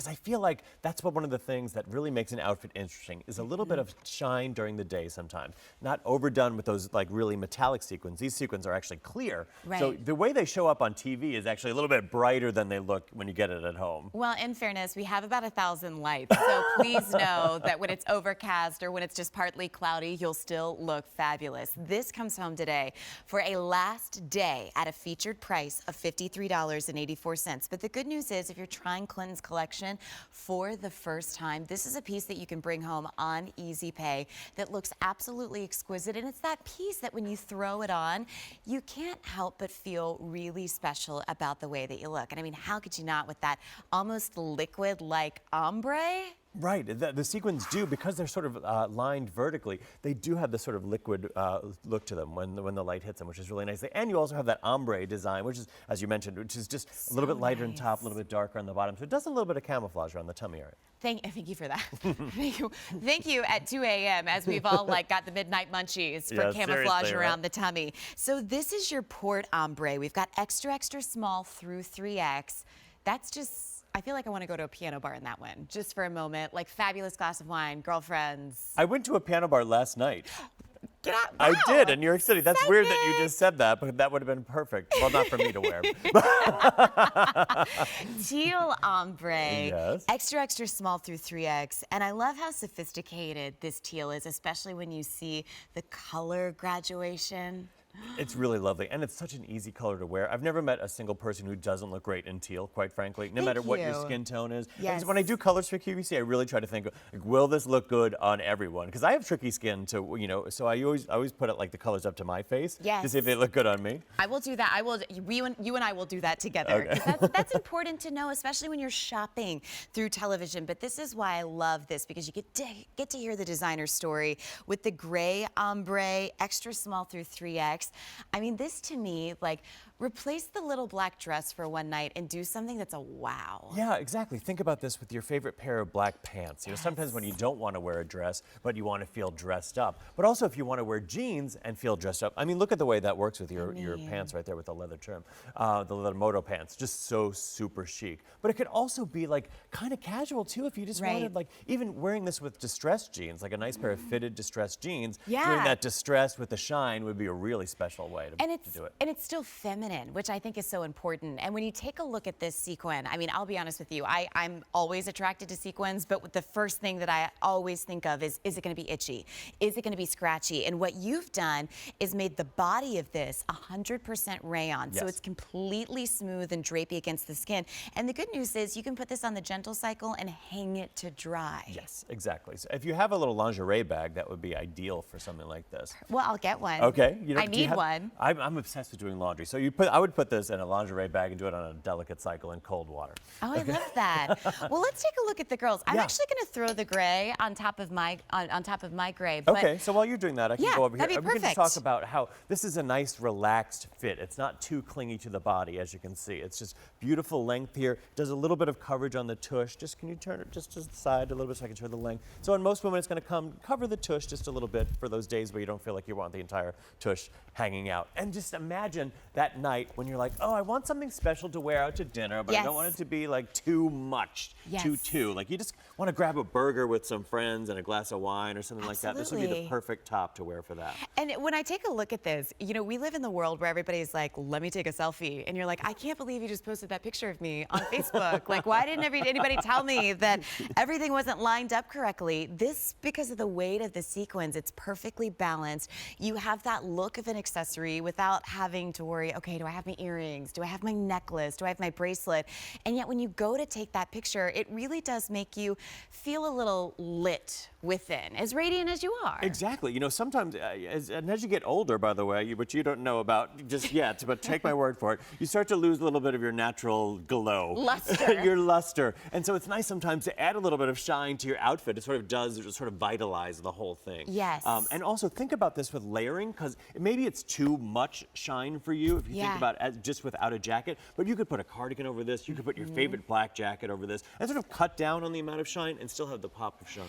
because I feel like that's one of the things that really makes an outfit interesting is a little bit of shine during the day sometimes. Not overdone with those like really metallic sequins. These sequins are actually clear. Right. So the way they show up on TV is actually a little bit brighter than they look when you get it at home. Well, in fairness, we have about 1,000 lights, so please know that when it's overcast or when it's just partly cloudy, you'll still look fabulous. This comes home today for a last day at a featured price of $53.84. But the good news is if you're trying Clinton's collection for the first time, this is a piece that you can bring home on Easy Pay that looks absolutely exquisite. And it's that piece that when you throw it on, you can't help but feel really special about the way that you look. And I mean, how could you not with that almost liquid-like ombre? Right, the sequins do, because they're sort of lined vertically, they do have this sort of liquid look to them when the light hits them, which is really nice. And you also have that ombre design, which is, as you mentioned, which is just a little bit lighter on top, a little bit darker on the bottom. So it does a little bit of camouflage around the tummy area. Thank you for that. Thank you at 2 a.m. as we've all like got the midnight munchies for camouflage around the tummy. So this is your port ombre. We've got extra, extra small through 3X. That's just, I feel like I want to go to a piano bar in that one, just for a moment. Like fabulous glass of wine, girlfriends. I went to a piano bar last night. Get out. I Wow. did in New York City. That's weird that you just said that, but that would have been perfect. Well, not for me to wear. Teal ombre, Yes. extra, extra small through 3X. And I love how sophisticated this teal is, especially when you see the color graduation. It's really lovely, and it's such an easy color to wear. I've never met a single person who doesn't look great in teal, quite frankly, no matter what your skin tone is. Yes. And when I do colors for QVC, I really try to think, like, will this look good on everyone? Because I have tricky skin, to so I always put it like the colors up to my face to see if they look good on me. I will do that. You and I will do that together. Okay. That's important to know, especially when you're shopping through television. But this is why I love this, because you get to hear the designer story with the gray ombre, extra small through 3X. I mean, this to me, like, replace the little black dress for one night and do something that's a wow. Yeah, exactly. Think about this with your favorite pair of black pants. Sometimes when you don't want to wear a dress, but you want to feel dressed up. But also if you want to wear jeans and feel dressed up. I mean, look at the way that works with your pants right there with the leather trim. The leather moto pants, just so super chic. But it could also be like kind of casual too if you just wanted, like, even wearing this with distressed jeans, like a nice pair of fitted distressed jeans. Yeah. Doing that distress with the shine would be a really special way to do it. And it's still feminine, which I think is so important. And when you take a look at this sequin, I mean, I'll be honest with you, I'm always attracted to sequins, but the first thing that I always think of is it going to be itchy? Is it going to be scratchy? And what you've done is made the body of this 100% rayon. So it's completely smooth and drapey against the skin. And the good news is you can put this on the gentle cycle and hang it to dry. Yes, exactly. So if you have a little lingerie bag, that would be ideal for something like this. Well, I'll get one. Okay. I need one. I'm obsessed with doing laundry. So I would put this in a lingerie bag and do it on a delicate cycle in cold water. Oh, I love that. Well, let's take a look at the girls. I'm actually going to throw the gray on top of my gray. But okay, so while you're doing that, I can go over here. That'd be We can just perfect. talk about how this is a nice, relaxed fit. It's not too clingy to the body, as you can see. It's just beautiful length here. Does a little bit of coverage on the tush. Just can you turn it just to the side a little bit so I can show the length? So on most women, it's going to cover the tush just a little bit for those days where you don't feel like you want the entire tush hanging out. And just imagine that night when you're like, oh, I want something special to wear out to dinner, but I don't want it to be like too much, too. Like you just want to grab a burger with some friends and a glass of wine or something like that. This would be the perfect top to wear for that. And when I take a look at this, we live in the world where everybody's like, let me take a selfie. And you're like, I can't believe you just posted that picture of me on Facebook. Like, why didn't anybody tell me that everything wasn't lined up correctly? This, because of the weight of the sequins, it's perfectly balanced. You have that look of an accessory without having to worry, okay, do I have my earrings? Do I have my necklace? Do I have my bracelet? And yet when you go to take that picture, it really does make you feel a little lit within, as radiant as you are. Exactly. Sometimes, as you get older, by the way, which you don't know about just yet, but take my word for it, you start to lose a little bit of your natural glow. Luster. Your luster. And so it's nice sometimes to add a little bit of shine to your outfit. It sort of vitalize the whole thing. Yes. And also think about this with layering, because maybe it's too much shine for you if you think about it just without a jacket, but you could put a cardigan over this, you could put your favorite black jacket over this, and sort of cut down on the amount of shine and still have the pop of shine.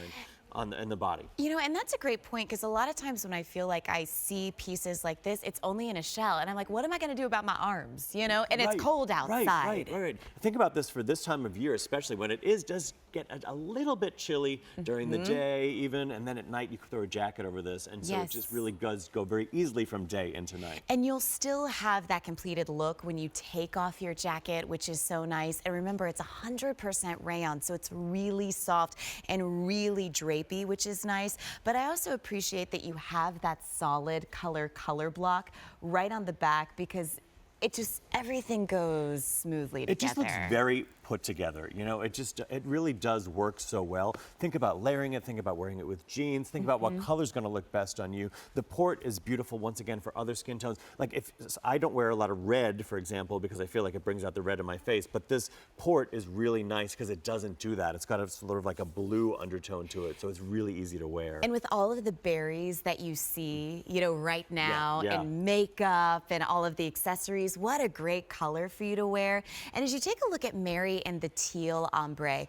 in the body. You know, and that's a great point, because a lot of times when I feel like I see pieces like this, it's only in a shell, and I'm like, what am I going to do about my arms? You know, and it's cold outside. Right. Think about this for this time of year, especially when it does get a little bit chilly during the day even, and then at night you throw a jacket over this, and so it just really does go very easily from day into night. And you'll still have that completed look when you take off your jacket, which is so nice. And remember, it's 100% rayon, so it's really soft and really drapey, which is nice. But I also appreciate that you have that solid color block right on the back, because it just, everything goes smoothly together. It just looks very put together. You know, it really does work so well. Think about layering it, think about wearing it with jeans, think about what color's gonna look best on you. The port is beautiful, once again, for other skin tones. Like, if I don't wear a lot of red, for example, because I feel like it brings out the red in my face, but this port is really nice because it doesn't do that. It's got a sort of like a blue undertone to it, so it's really easy to wear. And with all of the berries that you see, you know, right now, and makeup and all of the accessories, what a great color for you to wear. And as you take a look at Mary and the teal ombre,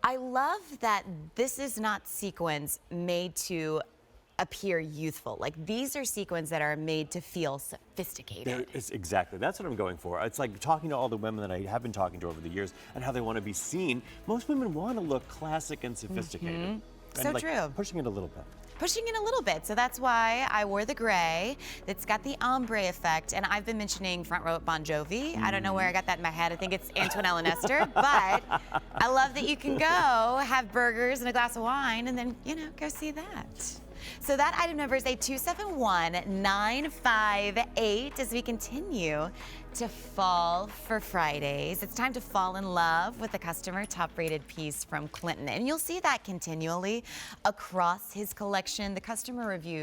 I love that this is not sequins made to appear youthful. Like, these are sequins that are made to feel sophisticated. Exactly, that's what I'm going for. It's like talking to all the women that I have been talking to over the years and how they want to be seen. Most women want to look classic and sophisticated. And So true. Pushing it a little bit. Pushing it a little bit. So that's why I wore the gray. That's got the ombre effect. And I've been mentioning Front Row at Bon Jovi. I don't know where I got that in my head. I think it's Antonella Nestor. But I love that you can go have burgers and a glass of wine and then, you know, go see that. So that item number is 271958 as we continue to fall for Fridays. It's time to fall in love with the customer top rated piece from Clinton. And you'll see that continually across his collection. The customer review